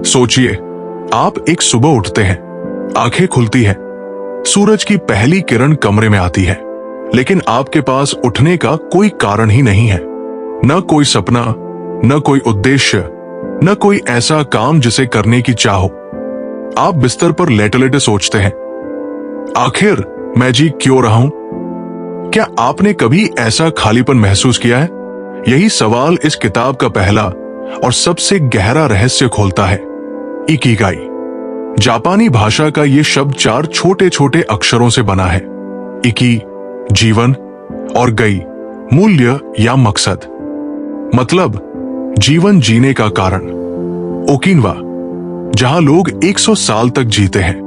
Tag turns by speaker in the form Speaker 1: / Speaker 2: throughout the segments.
Speaker 1: सोचिए, आप एक सुबह उठते हैं, आंखें खुलती हैं, सूरज की पहली किरण कमरे में आती है, लेकिन आपके पास उठने का कोई कारण ही नहीं है। न कोई सपना, न कोई उद्देश्य, न कोई ऐसा काम जिसे करने की चाह हो। आप बिस्तर पर लेटे लेटे सोचते हैं, आखिर मैं जी क्यों रहा हूं? क्या आपने कभी ऐसा खालीपन महसूस किया है? यही सवाल इस किताब का पहला और सबसे गहरा रहस्य खोलता है, इकिगाई। जापानी भाषा का यह शब्द 4 छोटे छोटे अक्षरों से बना है। इकी जीवन और गई मूल्य या मकसद, मतलब जीवन जीने का कारण। ओकिनवा, जहां लोग 100 साल तक जीते हैं।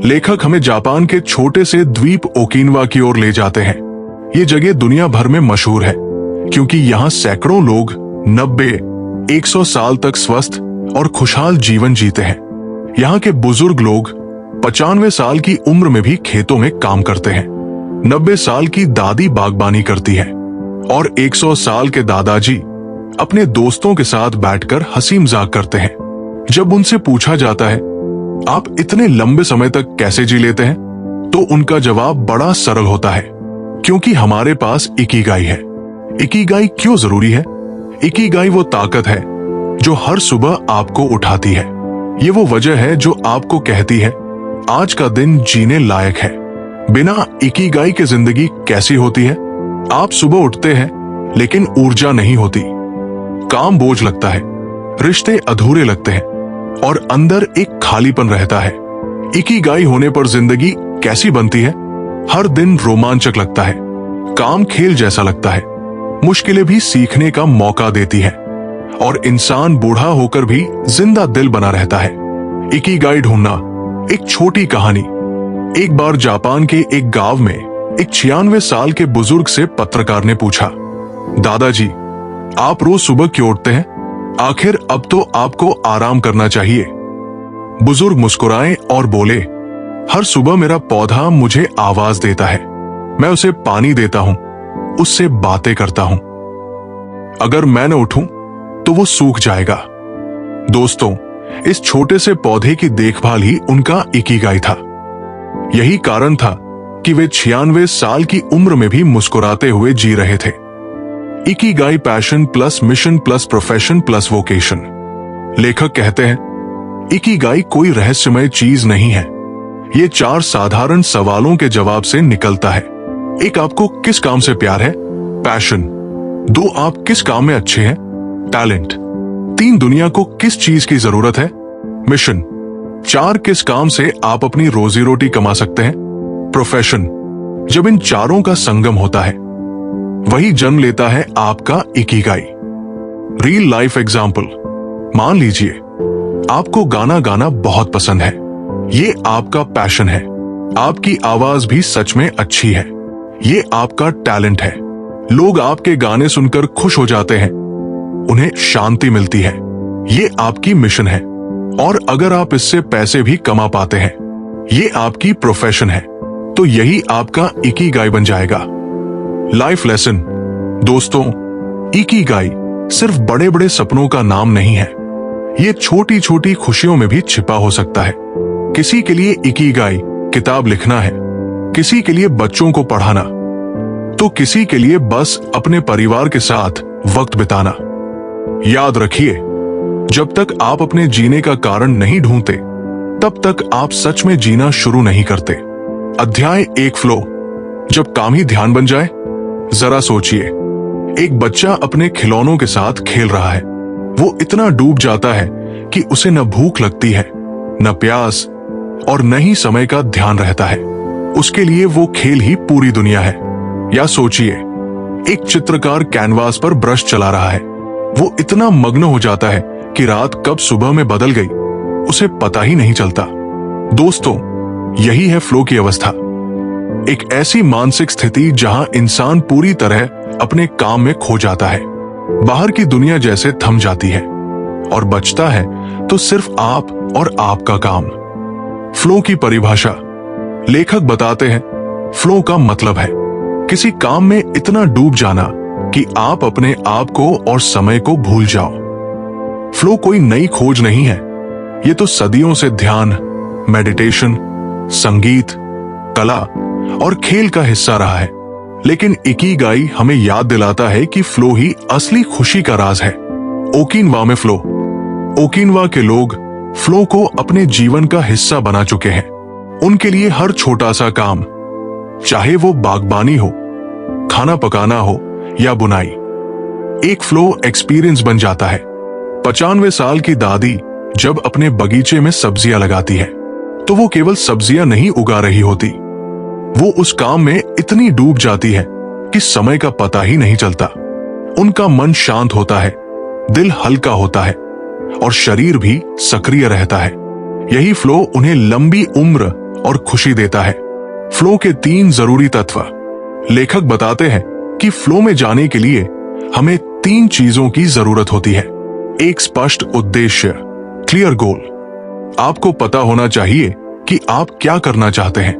Speaker 1: लेखक हमें जापान के छोटे से द्वीप ओकिनवा की ओर ले जाते हैं। ये जगह दुनिया भर में मशहूर है क्योंकि यहां सैकड़ों लोग 90-100 साल तक स्वस्थ और खुशहाल जीवन जीते हैं। यहाँ के बुजुर्ग लोग 95 साल की उम्र में भी खेतों में काम करते हैं। 90 साल की दादी बागबानी करती है और 100 साल के दादाजी अपने दोस्तों के साथ बैठकर हंसी मजाक करते हैं। जब उनसे पूछा जाता है, आप इतने लंबे समय तक कैसे जी लेते हैं, तो उनका जवाब बड़ा सरल होता है, क्योंकि हमारे पास इकिगाई है। इकिगाई क्यों जरूरी है? इकिगाई वो ताकत है जो हर सुबह आपको उठाती है। ये वो वजह है जो आपको कहती है, आज का दिन जीने लायक है। बिना इकिगाई के जिंदगी कैसी होती है? आप सुबह उठते हैं लेकिन ऊर्जा नहीं होती, काम बोझ लगता है, रिश्ते अधूरे लगते हैं और अंदर एक खालीपन रहता है। इकिगाई होने पर जिंदगी कैसी बनती है? हर दिन रोमांचक लगता है, काम खेल जैसा लगता है, मुश्किलें भी सीखने का मौका देती है और इंसान बूढ़ा होकर भी जिंदा दिल बना रहता है। इकिगाई ढूंढना एक छोटी कहानी। एक बार जापान के एक गांव में एक 96 साल के बुजुर्ग से पत्रकार ने पूछा, दादाजी, आप रोज सुबह क्यों उठते हैं? आखिर अब तो आपको आराम करना चाहिए। बुजुर्ग मुस्कुराए और बोले, हर सुबह मेरा पौधा मुझे आवाज देता है, मैं उसे पानी देता हूं, उससे बातें करता हूं। अगर मैं न उठूं तो वो सूख जाएगा। दोस्तों, इस छोटे से पौधे की देखभाल ही उनका इकिगाई था। यही कारण था कि वे 96 साल की उम्र में भी मुस्कुराते हुए जी रहे थे। Ikigai passion plus mission plus profession plus vocation. लेखक कहते हैं, इकिगाई कोई रहस्यमय चीज नहीं है। ये 4 साधारण सवालों के जवाब से निकलता है। 1, आपको किस काम से प्यार है? पैशन। 2, आप किस काम में अच्छे हैं? टैलेंट। 3, दुनिया को किस चीज की जरूरत है? मिशन। 4, किस काम से आप अपनी रोजी रोटी कमा सकते हैं? प्रोफेशन। जब इन चारों का संगम होता है, वही जन्म लेता है आपका इकिगाई। Real life example. मान लीजिए आपको गाना गाना बहुत पसंद है, ये आपका पैशन है। आपकी आवाज भी सच में अच्छी है, ये आपका टैलेंट है। लोग आपके गाने सुनकर खुश हो जाते हैं, उन्हें शांति मिलती है, ये आपकी मिशन है। और अगर आप इससे पैसे भी कमा पाते हैं, ये आपकी प्रोफेशन है, तो यही आपका इकिगाई बन जाएगा। Life lesson. दोस्तों, इकिगाई सिर्फ बड़े बड़े सपनों का नाम नहीं है, ये छोटी छोटी खुशियों में भी छिपा हो सकता है। किसी के लिए इकिगाई किताब लिखना है, किसी के लिए बच्चों को पढ़ाना, तो किसी के लिए बस अपने परिवार के साथ वक्त बिताना। याद रखिए, जब तक आप अपने जीने का कारण नहीं ढूंढते, तब तक आप सच में जीना शुरू नहीं करते। अध्याय 1, फ्लो। जब काम ही ध्यान बन जाए। जरा सोचिए, एक बच्चा अपने खिलौनों के साथ खेल रहा है। वो इतना डूब जाता है कि उसे न भूख लगती है, न प्यास, और न ही समय का ध्यान रहता है। उसके लिए वो खेल ही पूरी दुनिया है। या सोचिए, एक चित्रकार कैनवास पर ब्रश चला रहा है। वो इतना मग्न हो जाता है कि रात कब सुबह में बदल गई, उसे पता ही नहीं चलता। दोस्तों, यही है फ्लो की अवस्था। एक ऐसी मानसिक स्थिति जहां इंसान पूरी तरह अपने काम में खो जाता है, बाहर की दुनिया जैसे थम जाती है और बचता है तो सिर्फ आप और आपका काम। फ्लो की परिभाषा। लेखक बताते हैं, फ्लो का मतलब है किसी काम में इतना डूब जाना कि आप अपने आप को और समय को भूल जाओ। फ्लो कोई नई खोज नहीं है, ये तो सदियों से ध्यान, मेडिटेशन, संगीत, कला और खेल का हिस्सा रहा है। लेकिन इकिगाई हमें याद दिलाता है कि फ्लो ही असली खुशी का राज है। ओकिनवा में फ्लो। ओकिनवा के लोग फ्लो को अपने जीवन का हिस्सा बना चुके हैं। उनके लिए हर छोटा सा काम, चाहे वो बागबानी हो, खाना पकाना हो या बुनाई, एक फ्लो एक्सपीरियंस बन जाता है। 95 साल की दादी जब अपने बगीचे में सब्जियां लगाती है तो वो केवल सब्जियां नहीं उगा रही होती, वो उस काम में इतनी डूब जाती है कि समय का पता ही नहीं चलता। उनका मन शांत होता है, दिल हल्का होता है और शरीर भी सक्रिय रहता है। यही फ्लो उन्हें लंबी उम्र और खुशी देता है। फ्लो के 3 जरूरी तत्व। लेखक बताते हैं कि फ्लो में जाने के लिए हमें 3 चीजों की जरूरत होती है। एक स्पष्ट उद्देश्य, क्लियर गोल। आपको पता होना चाहिए कि आप क्या करना चाहते हैं।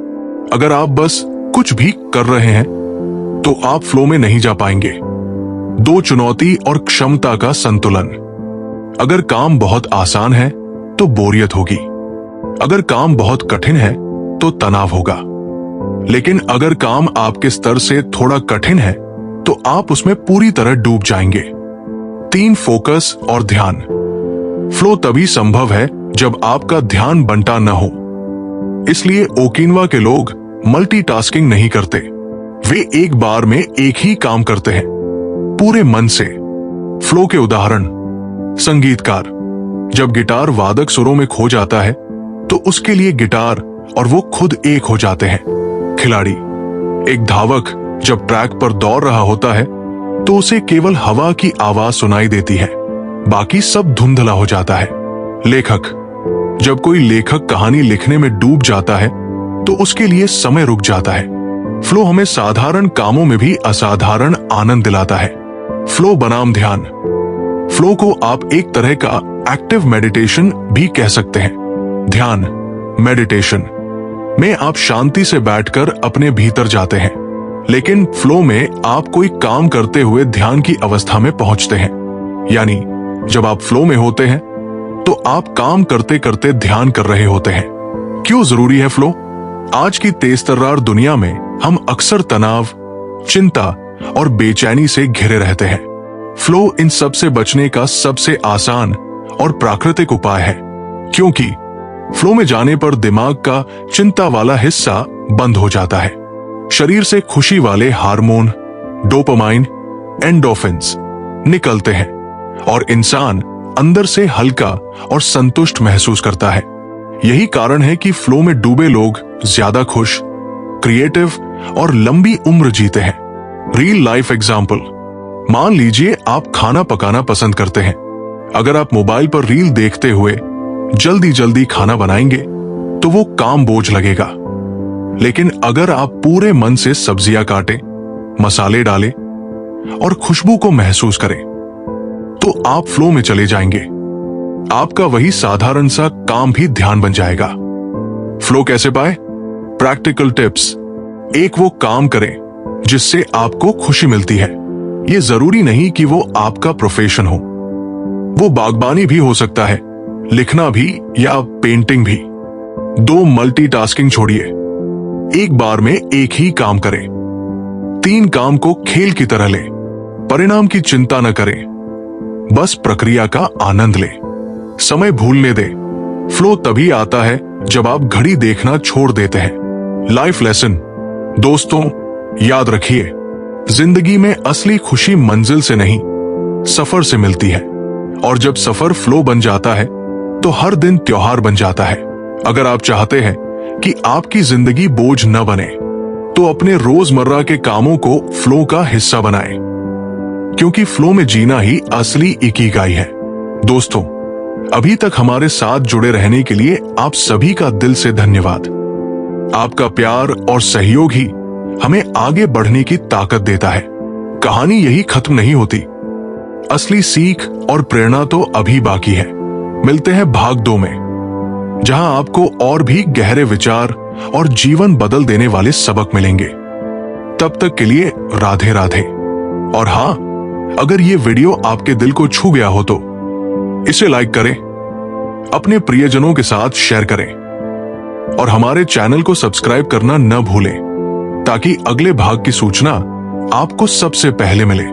Speaker 1: अगर आप बस कुछ भी कर रहे हैं तो आप फ्लो में नहीं जा पाएंगे। 2 चुनौती और क्षमता का संतुलन। अगर काम बहुत आसान है तो बोरियत होगी, अगर काम बहुत कठिन है तो तनाव होगा, लेकिन अगर काम आपके स्तर से थोड़ा कठिन है तो आप उसमें पूरी तरह डूब जाएंगे। 3 फोकस और ध्यान। फ्लो तभी संभव है जब आपका ध्यान बंटा न हो। इसलिए ओकिनवा के लोग मल्टीटास्किंग नहीं करते। वे एक बार में एक ही काम करते हैं, पूरे मन से। फ्लो के उदाहरण, संगीतकार जब गिटार वादक सुरों में खो जाता है तो उसके लिए गिटार और वो खुद एक हो जाते हैं। खिलाड़ी, एक धावक जब ट्रैक पर दौड़ रहा होता है तो उसे केवल हवा की आवाज सुनाई देती है, बाकी सब धुंधला हो जाता है। लेखक, जब कोई लेखक कहानी लिखने में डूब जाता है तो उसके लिए समय रुक जाता है। फ्लो हमें साधारण कामों में भी असाधारण आनंद दिलाता है। फ्लो बनाम ध्यान। फ्लो को आप एक तरह का एक्टिव मेडिटेशन भी कह सकते हैं। ध्यान, मेडिटेशन में आप शांति से बैठकर अपने भीतर जाते हैं, लेकिन फ्लो में आप कोई काम करते हुए ध्यान की अवस्था में पहुंचते हैं। यानी जब आप फ्लो में होते हैं तो आप काम करते करते ध्यान कर रहे होते हैं। क्यों जरूरी है फ्लो? आज की तेज-तर्रार दुनिया में हम अक्सर तनाव, चिंता और बेचैनी से घिरे रहते हैं। फ्लो इन सब से बचने का सबसे आसान और प्राकृतिक उपाय है, क्योंकि फ्लो में जाने पर दिमाग का चिंता वाला हिस्सा बंद हो जाता है। शरीर से खुशी वाले हार्मोन, डोपामाइन, एंडोर्फिन्स निकलते हैं और इंसान अंदर से हल्का और संतुष्ट महसूस करता है। यही कारण है कि फ्लो में डूबे लोग ज्यादा खुश, क्रिएटिव और लंबी उम्र जीते हैं। रियल लाइफ एग्जाम्पल, मान लीजिए आप खाना पकाना पसंद करते हैं। अगर आप मोबाइल पर रील देखते हुए जल्दी जल्दी खाना बनाएंगे तो वो काम बोझ लगेगा, लेकिन अगर आप पूरे मन से सब्जियां काटें, मसाले डालें और खुशबू को महसूस करें तो आप फ्लो में चले जाएंगे। आपका वही साधारण सा काम भी ध्यान बन जाएगा। फ्लो कैसे पाए? Practical tips. एक वो काम करें जिससे आपको खुशी मिलती है। ये जरूरी नहीं कि वो आपका प्रोफेशन हो, वो बागबानी भी हो सकता है, लिखना भी या पेंटिंग भी। 2 मल्टीटास्किंग छोड़िए, एक बार में एक ही काम करें। 3 काम को खेल की तरह लें, परिणाम की चिंता न करें, बस प्रक्रिया का आनंद लें। समय भूलने दें। फ्लो तभी आता है जब आप घड़ी देखना छोड़ देते हैं। Life lesson. दोस्तों, याद रखिए, जिंदगी में असली खुशी मंजिल से नहीं, सफर से मिलती है। और जब सफर फ्लो बन जाता है तो हर दिन त्योहार बन जाता है। अगर आप चाहते हैं कि आपकी जिंदगी बोझ न बने तो अपने रोजमर्रा के कामों को फ्लो का हिस्सा बनाएं, क्योंकि फ्लो में जीना ही असली इकिगाई है। दोस्तों, अभी तक हमारे साथ जुड़े रहने के लिए आप सभी का दिल से धन्यवाद। आपका प्यार और सहयोग ही हमें आगे बढ़ने की ताकत देता है। कहानी यही खत्म नहीं होती, असली सीख और प्रेरणा तो अभी बाकी है। मिलते हैं भाग 2 में, जहां आपको और भी गहरे विचार और जीवन बदल देने वाले सबक मिलेंगे। तब तक के लिए राधे राधे। और हाँ, अगर ये वीडियो आपके दिल को छू गया हो तो इसे लाइक करें, अपने प्रियजनों के साथ शेयर करें और हमारे चैनल को सब्सक्राइब करना न भूलें ताकि अगले भाग की सूचना आपको सबसे पहले मिले।